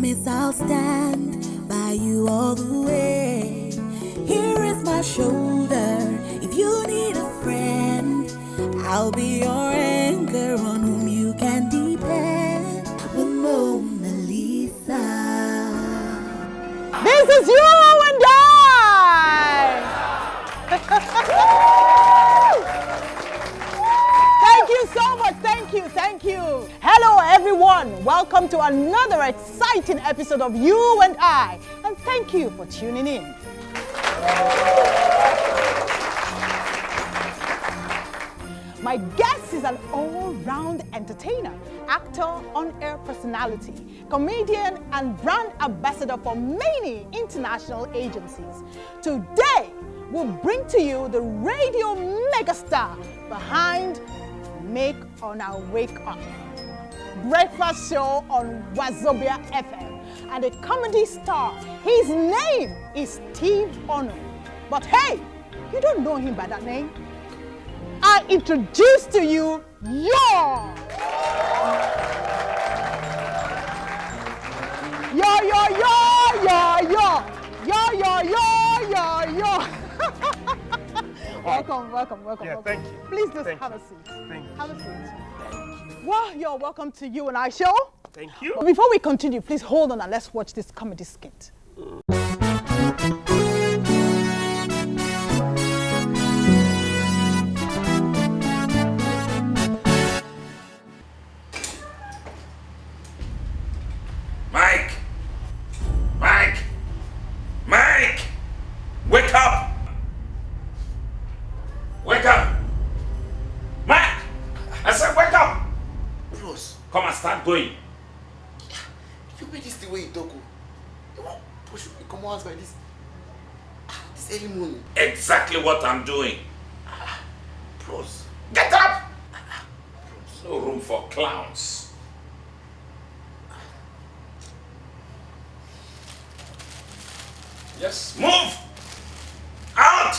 promise I'll stand by you all the way. Here is my shoulder. If you need a friend, I'll be your anchor on whom you can depend. With Monalisa. This is you and I. Thank you so much. Thank you. Hello everyone. Welcome to another exciting episode of You and I. And thank you for tuning in. My guest is an all-round entertainer, actor, on-air personality, comedian, and brand ambassador for many international agencies. Today, we'll bring to you the radio megastar behind Make on Our Wake Up breakfast show on Wazobia FM, and a comedy star. His name is Steve Onu. But hey, you don't know him by that name. I introduce to you YAW. YAW. Welcome. Yeah, thank you. Please just Thank have you. a seat. Thank you. Have a seat. Well, you're welcome to You and I show. Thank you. But before we continue, please hold on and let's watch this comedy skit. Mike! Wake up! Wake up! Mike! I said wake up! Bros, Come and start going. you made this the way you talk. You won't push me, come on by this early morning. Exactly what I'm doing. Bros, Get up! No room for clowns. Yes, move! Out!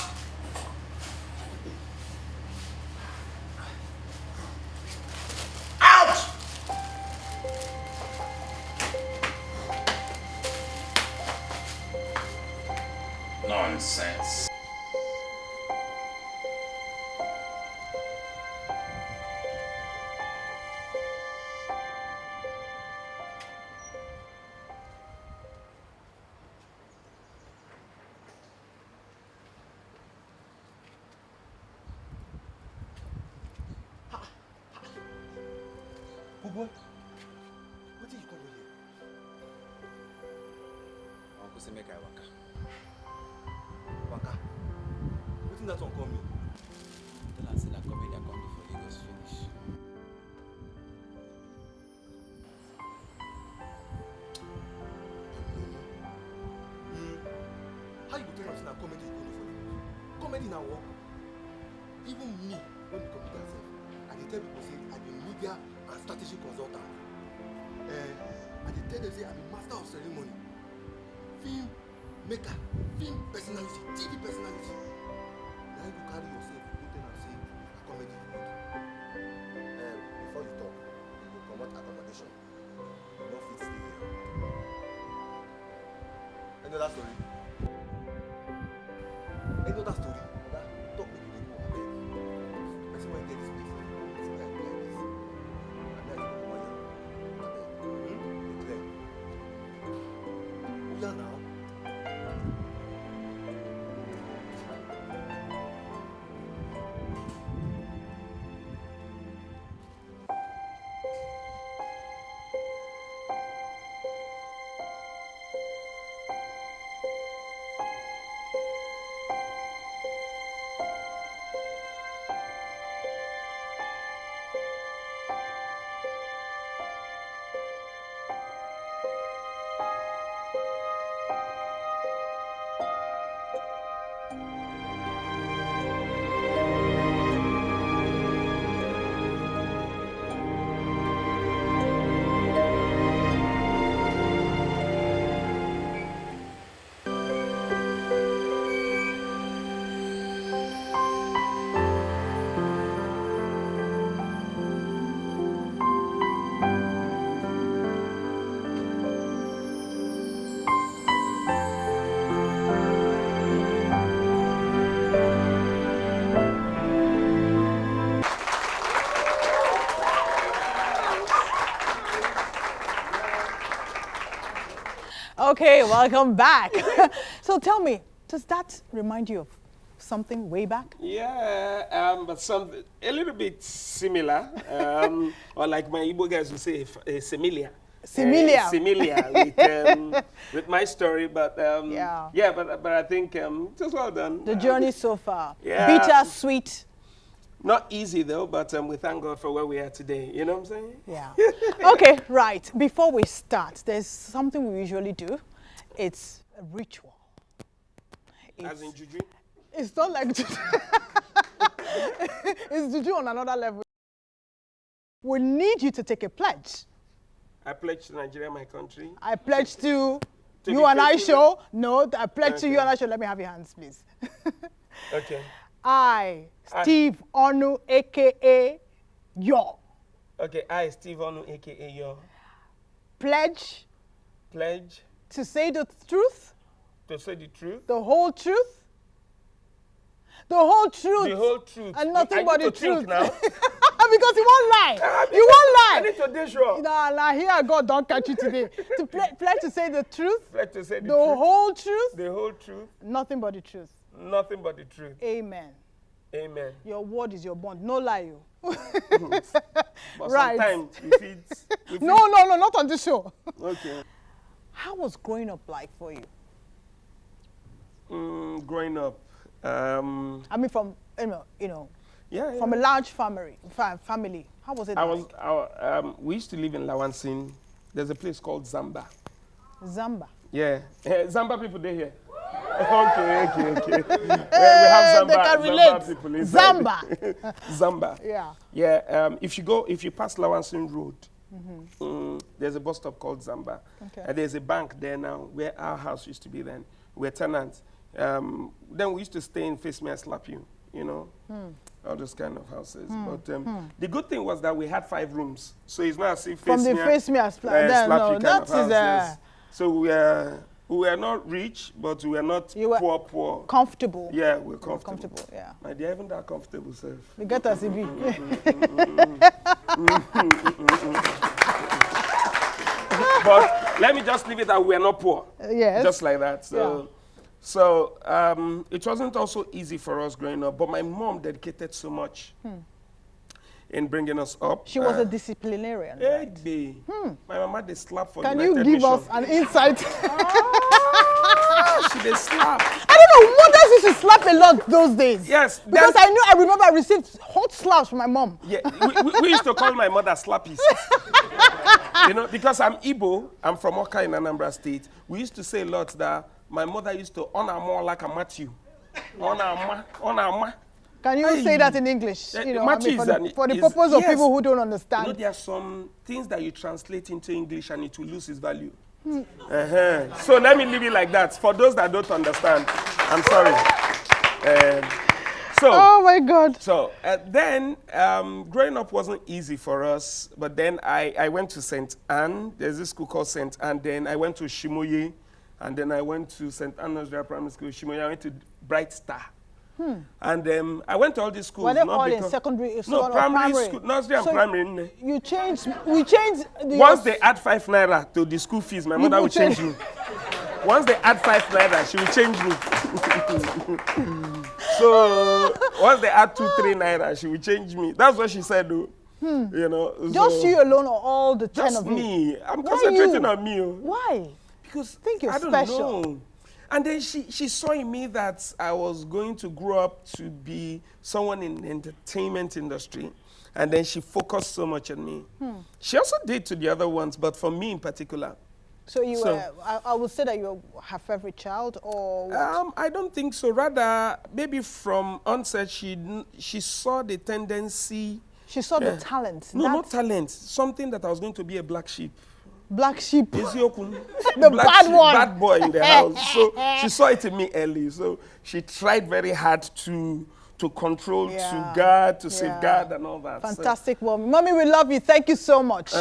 Out! Nonsense. oh boy, what did you come here? Uncle say make I waka. Waka? What did that one call me? Tell her say that comedy I come before Lagos finish. How you go tell us that comedy you go do for Lagos? Comedy na work. Even me, when we come to that self, I dey tell people say I be media and strategy consultant. I dey tell them say I be master of ceremony, film maker, film personality, TV personality. Now you go carry yourself, go tell am say na comedy you go do. Before you talk, you go comot accommodation. You no fit stay here. Any other story? Any other story? Oga, talk make we dey go abeg. Person wey get this place, see guy be like this. Abeg, you go comot here. Abeg, dey clear. Oya now. Okay, welcome back. So tell me, does that remind you of something way back? Yeah, but a little bit similar, or like my Igbo guys would say, similar. Similar with my story, but yeah, but I think it was well done. The journey so far, yeah, bitter, sweet. Not easy though, but we thank God for where we are today. You know what I'm saying? Yeah. Okay, right. Before we start, there's something we usually do. It's a ritual. As in juju? It's not like juju. It's juju on another level. We need you to take a pledge. I pledge to Nigeria, my country. I pledge to You and I show. No, I pledge to You and I show. Let me have your hands, please. Okay. I, Steve Onu, a.k.a. YAW. Okay, I, Steve Onu, a.k.a. YAW. Pledge. Pledge. To say the truth. To say the truth. The whole truth. The whole truth. The whole truth. And nothing but the truth. Now. Because you won't lie. You won't lie. I need to be sure. Nah, here God don't catch you today. To pledge to say the truth. Pledge to say the truth. Whole truth. The whole truth. Nothing but the truth. Nothing but the truth. Amen. Amen. Your word is your bond. No lie, you. But right. Sometimes No, not on this show. Okay. How was growing up like for you? Growing up. I mean, from Yeah. From a large family. How was it? We used to live in Lawansin. There's a place called Zamba. Zamba. Yeah. Zamba people, they here. Okay. We have Zamba. They can relate. Zamba people inside. Zamba. Zamba. Yeah. Yeah. If you pass Lawansin Road, there's a bus stop called Zamba. Okay. And there's a bank there now where our house used to be then. We're tenants. Then we used to stay in Face Me and Slap You, all those kind of houses. But the good thing was that we had 5 rooms. So it's not as if Face Me and Slap You kind of house. Yes. So we were not rich, but we were not poor. Comfortable. Yeah, we're comfortable. Yeah. My dear, even that comfortable self. You get us a bit. But let me just leave it that we're not poor. Yes. Just like that. So it wasn't also easy for us growing up, but my mom dedicated so much in bringing us up. She was a disciplinarian. Right? My mama did slap for Can United you give Nation. us an insight? She did slap. I don't know, mothers used to slap a lot those days. Yes. Because I remember I received hot slaps from my mom. Yeah, we used to call my mother slappies. Because I'm Igbo, I'm from Oka in Anambra State. We used to say a lot that my mother used to honor more like a Matthew. Honor. Can you say that in English? For the purpose of people who don't understand. There are some things that you translate into English and it will lose its value. So let me leave it like that. For those that don't understand, I'm sorry. Oh my God. So then growing up wasn't easy for us, but then I went to St. Anne. There's this school called St. Anne. Then I went to Shimoye, and then I went to St. Anne Nursery Primary School, Shimoye. I went to Bright Star. And I went to all these schools. Were they all in secondary school? No, primary school, nursery and primary. We changed Once they add 5 naira to the school fees, my mother will change me. Once they add 5 naira, she will change me. So once they add 2, 3 naira, she will change me. That's what she said, though. Just you alone or all the 10 of you? Just me. I'm concentrating on me. Why? Because I think you're I don't special. know. And then she saw in me that I was going to grow up to be someone in the entertainment industry. And then she focused so much on me. She also did to the other ones, but for me in particular. So you were, I would say that you were her favorite child, or what? I don't think so. Rather, maybe from onset, she saw the tendency. She saw the talent. No, not talent. Something that I was going to be a black sheep. Black sheep. The bad one. Bad boy in the house. So she saw it in me early. So she tried very hard to control, to guard, to safeguard and all that. Fantastic woman. Mommy, we love you. Thank you so much.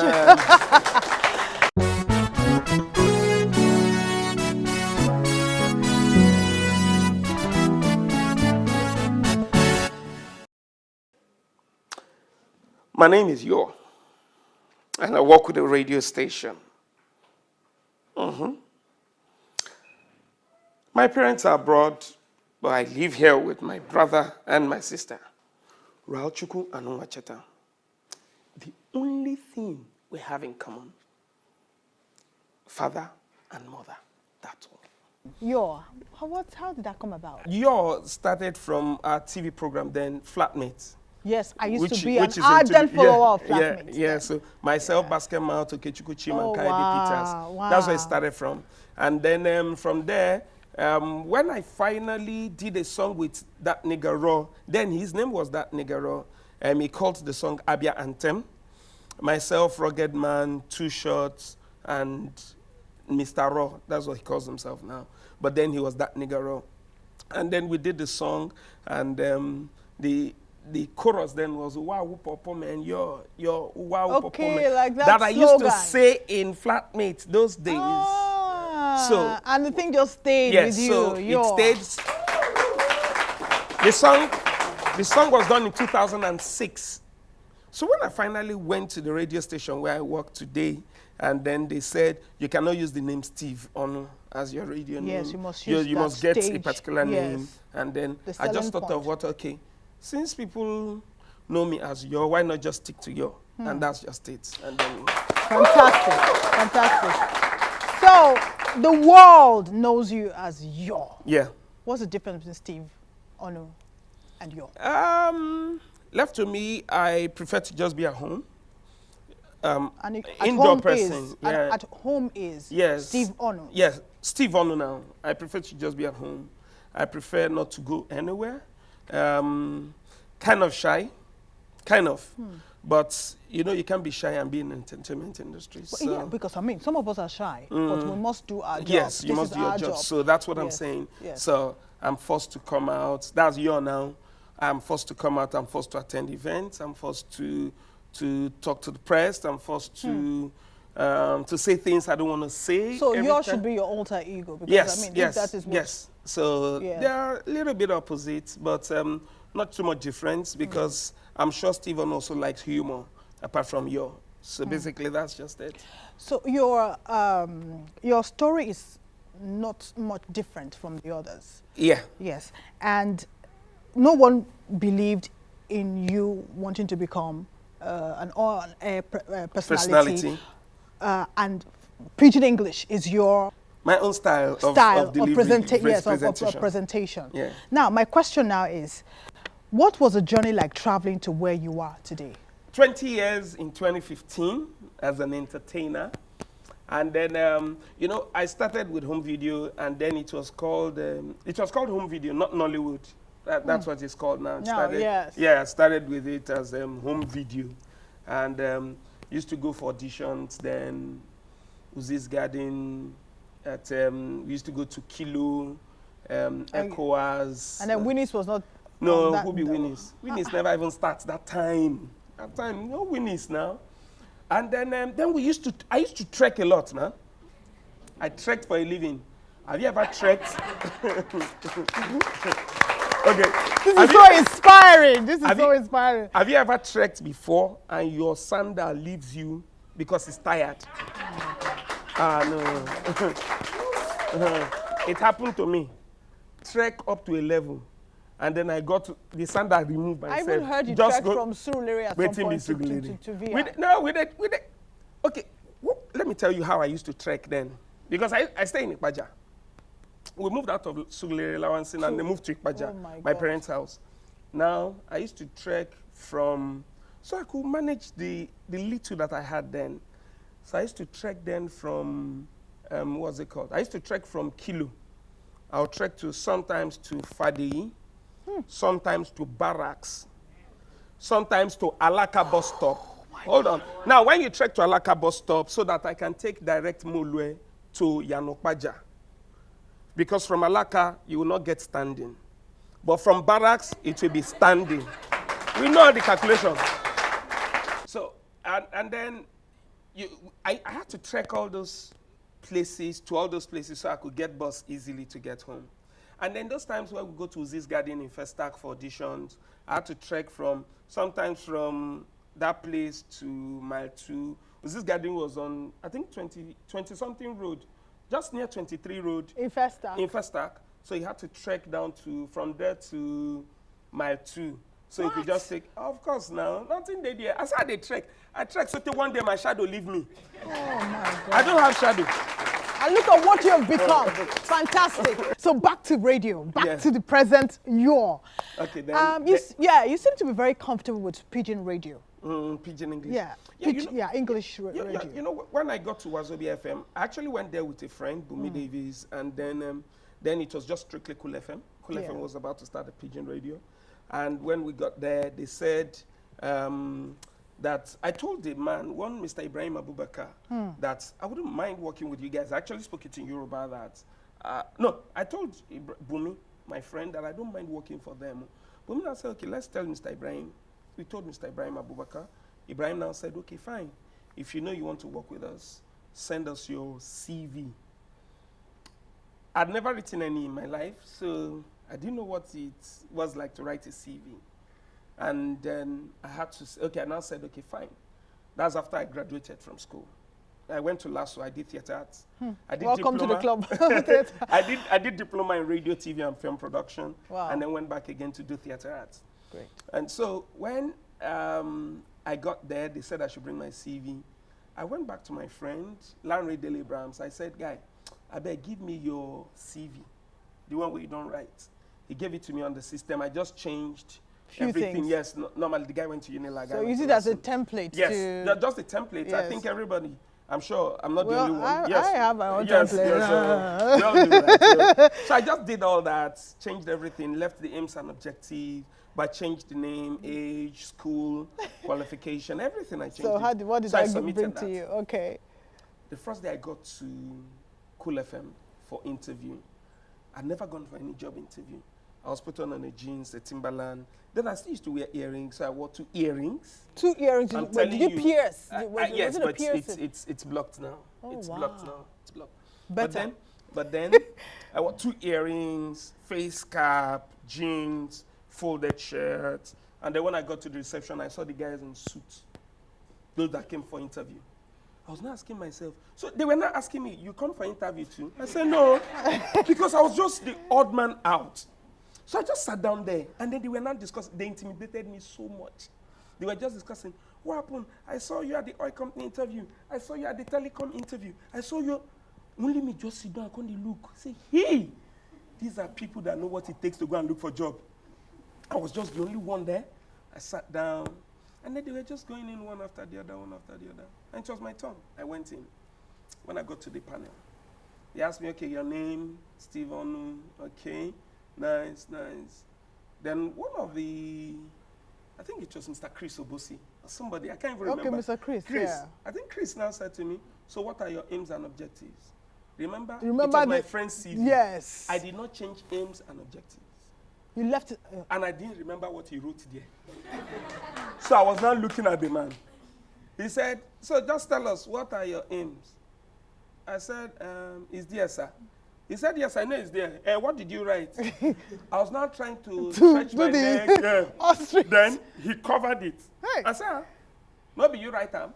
My name is YAW, and I work with a radio station. My parents are abroad, but I live here with my brother and my sister. Rauchuku and Nwacheta. The only thing we have in common, father and mother, that's all. YAW, how did that come about? YAW started from our TV program then, Flatmates. Yes, I used to Which be an is ardent follower of Flatmates. Yeah, so myself, Basketball, Tokechukwu Chima, Oh, and Kaide Peters. wow. That's where it started from. And then from there, when I finally did a song with that nigga Raw, then his name was that nigga Raw. He called the song Abia Anthem. Myself, Rugged Man, Two Shots, and Mr. Raw. That's what he calls himself now. But then he was that nigga Raw. And then we did the song, and the chorus then was wow popo man, yo wow popo man. Okay, like that I slogan. used to say in Flatmates those days. So And the thing just stayed yes, with you. so YAW. it stayed. The song was done in 2006. So when I finally went to the radio station where I work today, and then they said you cannot use the name Steve Onu as your radio name. Yes, you must use you that must get a stage. particular name. Yes. And then The I just selling thought point. of what, okay, since people know me as YAW, why not just stick to YAW? And that's just it. And then Fantastic, fantastic. So the world knows you as YAW. yeah. What's the difference between Steve Onu and YAW? Left to me, I prefer to just be at home. And at Indoor home person. is, Yeah. and at home is Yes. Steve Onu. Yes, Steve Onu now. I prefer to just be at home. I prefer not to go anywhere. Kind of shy, kind of. But, you know, you can't be shy and be in the entertainment industry. But So yeah, because I mean, some of us are shy, but we must do our job. yes, you This must is do your our job. So that's what I'm Yes, saying. yes. So I'm forced to come out. That's YAW now. I'm forced to come out. I'm forced to attend events. I'm forced to talk to the press. I'm forced to say things I don't want to say. So every YAW time. should be your alter ego, because Yes, I mean, yes, if that is what yes. So Yeah. they are a little bit opposite, but not too much difference because I'm sure Stephen also likes humor, apart from YAW. So basically, that's just it. So your story is not much different from the others. Yeah. Yes, and no one believed in you wanting to become an on-air personality. And preaching English is your My own style of delivery, of presentation. Yeah. Now, my question now is, what was the journey like traveling to where you are today? 20 years in 2015 as an entertainer. And then, you know, I started with home video, and then it was called home video, not Nollywood. That's what it's called now. Yes. Yeah, I started with it as home video. And used to go for auditions, then Uzi's Garden, we used to go to Kilo, ECOWAS. And then Winnie's was not. No, that, who be Winnie's? Winnie's never even starts that time. That time, no Winnie's now. And then I used to trek a lot, man. I trekked for a living. Have you ever trekked? Okay. This is so inspiring. This is so inspiring. Have you ever trekked before and your sandal leaves you because it's tired? No. It happened to me. Trek up to a level. And then I got to, the sandal removed myself. I even heard you Just trek from Surulere at some point to Via. Okay, let me tell you how I used to trek then. Because I stay in Ikpaja. We moved out of Surulere, Lawansin, and they moved to Ikpaja, Oh my parents' house. Now, I used to trek from, so I could manage the little that I had then. So I used to trek then from, what's it called? I used to trek from Kilo. I'll trek sometimes to Fadi, sometimes to Barracks, sometimes to Alaka bus stop. Hold on. Now, when you trek to Alaka bus stop, so that I can take direct Molwe to Yanokpaja. Because from Alaka, you will not get standing. But from Barracks, it will be standing. We know the calculation. So, and then I had to trek all those places, so I could get bus easily to get home. And then those times when we go to Uzi's Garden in Festac for auditions, I had to trek sometimes from that place to Mile 2. Uzi's Garden was on, I think, 20-something road, just near 23 road. In Festac. In Festac. So you had to trek down from there to mile 2. So you could just take, of course now, nothing they there. As I they trek, I trek so till one day my shadow leave me. Oh my God. I don't have shadow. And look at what you have become. Fantastic. So back to radio, back to the present YAW. Okay, then. You seem to be very comfortable with pidgin radio. Pidgin English. English radio. You know, when I got to Wazobia FM, I actually went there with a friend, Bumi Davies, and then it was just strictly Cool FM. Cool FM was about to start a pidgin radio. And when we got there, they said that I told the man, one Mr. Ibrahim Abubakar, that I wouldn't mind working with you guys. I actually spoke it in Yoruba that, I told Bumi, my friend, that I don't mind working for them. Bumi now said, okay, let's tell Mr. Ibrahim. We told Mr. Ibrahim Abubakar. Ibrahim now said, okay, fine. If you know you want to work with us, send us your CV. I'd never written any in my life, so I didn't know what it was like to write a CV. And then I had to say, okay, I now said, okay, fine. That's after I graduated from school. I went to LASO, I did theater arts. I did Welcome to the club. I did diploma in radio, TV, and film production. Wow. And then went back again to do theater arts. Great. And so when I got there, they said I should bring my CV. I went back to my friend, Lanre Dele Brahms. I said, guy, I beg, give me your CV, the one where you don't write. He gave it to me on the system. I just changed everything. Things. Yes, normally the guy went to Unilag. So use it as a template. Yes, just a template. Yes. I think everybody, I'm sure I'm not the only one. I have my own yes, template. Yes, we all do that. So I just did all that, changed everything, left the aims and objectives, but changed the name, age, school, qualification, everything I changed. So what did I bring to you? Okay. The first day I got to Cool FM for interview, I'd never gone for any job interview. I was put on a jeans, a Timberland. Then I still used to wear earrings, so I wore 2 earrings. 2 earrings? Did you pierce? Yes, but it's blocked now. Oh, it's wow. blocked now. It's blocked. Better. But then I wore 2 earrings, face cap, jeans, folded shirt. And then when I got to the reception, I saw the guys in suits, those that came for interview. I was not asking myself. So they were not asking me, you come for interview too? I said, no, because I was just the odd man out. So I just sat down there, and then they were not discussing. They intimidated me so much. They were just discussing, what happened? I saw you at the oil company interview. I saw you at the telecom interview. I saw you. Only me just sit down, I couldn't look. Say, hey, these are people that know what it takes to go and look for a job. I was just the only one there. I sat down, and then they were just going in one after the other, one after the other. And it was my turn. I went in. When I got to the panel, they asked me, okay, your name, Steve Onu, okay, nice. Then one of the, I think it was Mr. Chris Obosi, or somebody, I can't even remember. Okay, Mr. Chris, yeah. I think Chris now said to me, so what are your aims and objectives? Remember it Remember was my friend's CV. Yes. I did not change aims and objectives. You left it. And I didn't remember what he wrote there. So I was not looking at the man. He said, so just tell us, what are your aims? I said, it's there, sir. He said, yes, I know it's there. What did you write? I was now trying to stretch my neck. Then he covered it. Hey. I said, maybe you write them.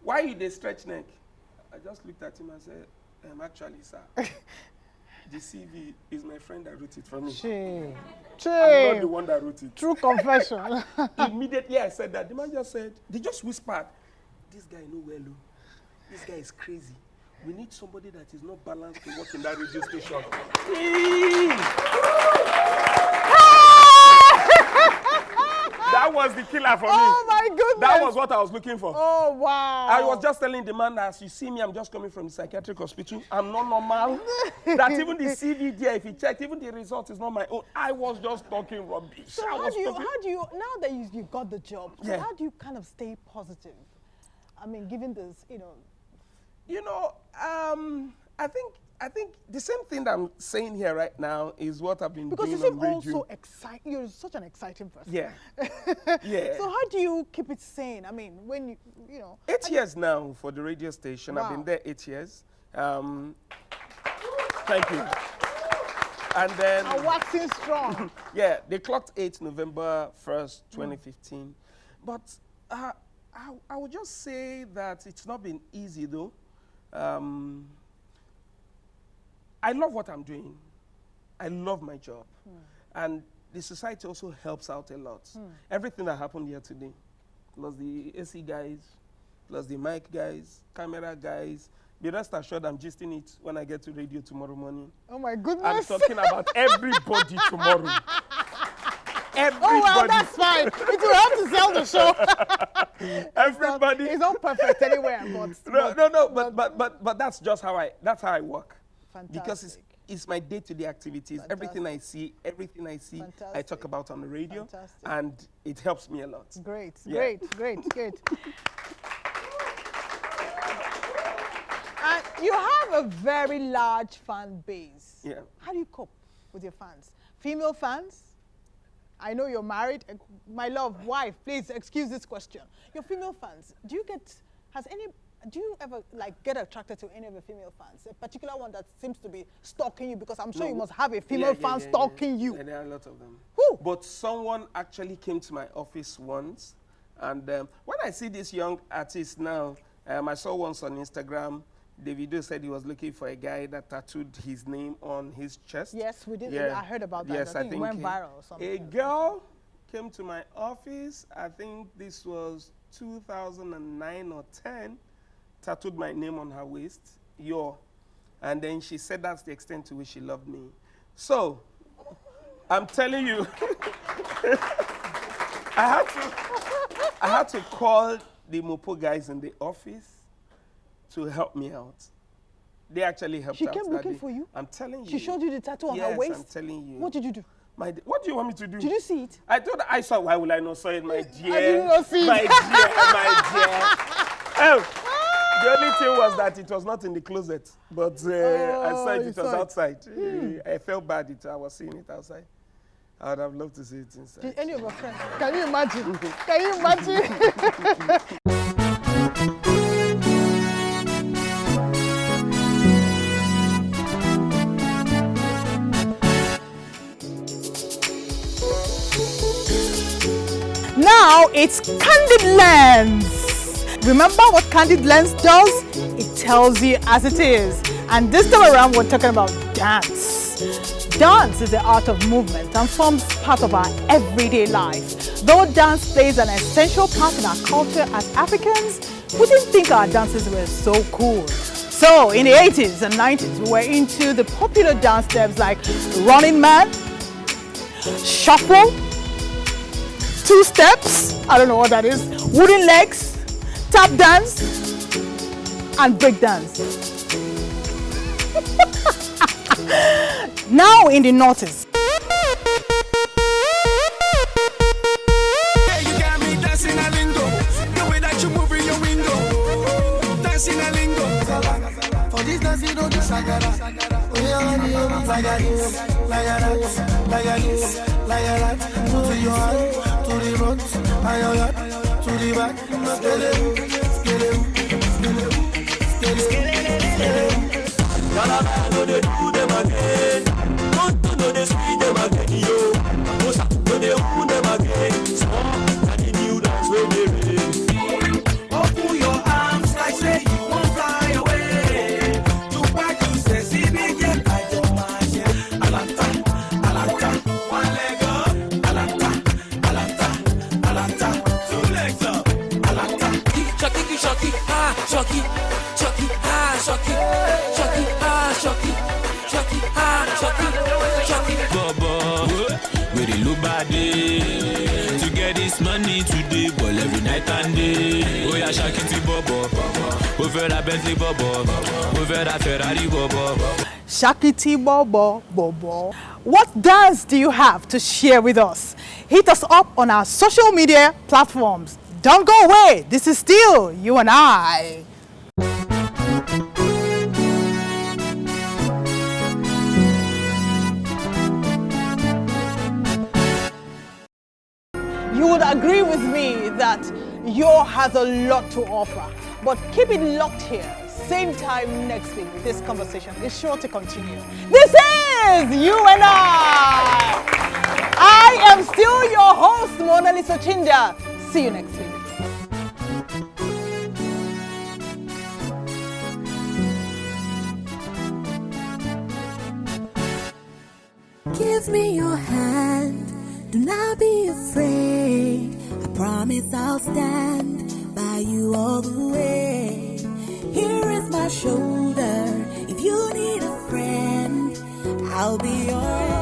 Why you they stretch neck? I just looked at him and said, actually, sir, the CV is my friend that wrote it for me. Shame. I'm not the one that wrote it. True confession. Immediately I said that, the man just said, they just whispered, this guy know well, this guy is crazy. We need somebody that is not balanced to work in that radio station. That was the killer for me. Oh my goodness. That was what I was looking for. Oh wow. I was just telling the man, as you see me, I'm just coming from the psychiatric hospital. I'm not normal. That even the CV there, if you check, even the result is not my own. I was just talking rubbish. So how do you, now that you got the job, so how do you kind of stay positive? I mean, given this, I think the same thing that I'm saying here right now is what I've been because doing you seem on radio. also exciting. You're such an exciting person. Yeah. Yeah. So how do you keep it sane? I mean, when you know. 8 years now for the radio station. Wow. I've been there 8 years. Thank you. And then. I'm waxing strong. Yeah, they clocked 8 November 1st, 2015. But I would just say that it's not been easy though. I love what I'm doing. I love my job. And the society also helps out a lot. Everything that happened here today, plus the AC guys, plus the mic guys, camera guys, be rest assured I'm gisting it when I get to radio tomorrow morning. Oh my goodness. I'm talking about everybody tomorrow. Everybody. Oh well, that's fine. It will help to sell the show. Everybody. It's not perfect anywhere, but that's just how I work. Fantastic. Because it's my day-to-day activities. Everything I see, I talk about on the radio. Fantastic. And it helps me a lot. Great, Yeah. great. And you have a very large fan base. Yeah. How do you cope with your fans? Female fans? I know you're married. My love, wife, please excuse this question. Your female fans, do you ever get attracted to any of your female fans? A particular one that seems to be stalking you, because I'm sure you must have a female fan stalking you. Yeah, there are a lot of them. Who? But someone actually came to my office once, and when I see this young artist now, I saw once on Instagram, Davido said he was looking for a guy that tattooed his name on his chest. Yes, we did. Yeah. I heard about that. Yes, I think it went viral or something. A girl came to my office, I think this was 2009 or 10, tattooed my name on her waist, YAW. And then she said that's the extent to which she loved me. So, I'm telling you, I had to call the Mopo guys in the office to help me out. They actually helped out. She came looking for you? I'm telling you. She showed you the tattoo on her waist? Yes, I'm telling you. What did you do? What do you want me to do? Did you see it? I thought I saw. Why will I not saw it, my dear? I did not see it. My dear. Oh, the only thing was that it was not in the closet, but I saw it. It was outside. I felt bad. I was seeing it outside. I would have loved to see it inside. Did any of your friends? Can you imagine? Can you imagine? Now it's Candid Lens. Remember what Candid Lens does? It tells you as it is. And this time around we're talking about dance. Dance is the art of movement and forms part of our everyday life. Though dance plays an essential part in our culture as Africans, we didn't think our dances were so cool. So in the 80s and 90s, we were into the popular dance steps like Running Man, Shuffle, Two Steps, I don't know what that is, Wooden Legs, Tap Dance, and Break Dance. Now in the noughties. You got me dancing a lingo, the way that you move in your window, dancing a lingo. For this dance you don't do shagara. Oh yeah, like this, to your hand. To the front, to the back, no they do them again. Don't know they speed them again, yo. No they own them again. Small, and the new dance will be ready. Open your arms like say you won't fly away. To back you say, see me get by your mind. Alanta, one leg up, Alanta. Two legs up, Shocky, ah, shocky, ah, shocky, ah, shocky. Bobo, we dey look bad to get this money today, but every night and day. Oh yeah, shocky to Bobo, over that Bentley Bobo, over that Ferrari Bobo. Shakiti Bobo, Bobo. What dance do you have to share with us? Hit us up on our social media platforms. Don't go away. This is still You and I. You would agree with me that YAW has a lot to offer, but keep it locked here. Same time next week. This conversation is sure to continue. This is You and I am still your host, Monalisa Chinda. See you next week. Give me your hand, do not be afraid. I promise I'll stand by you all the way. Here is my shoulder, if you need a friend, I'll be your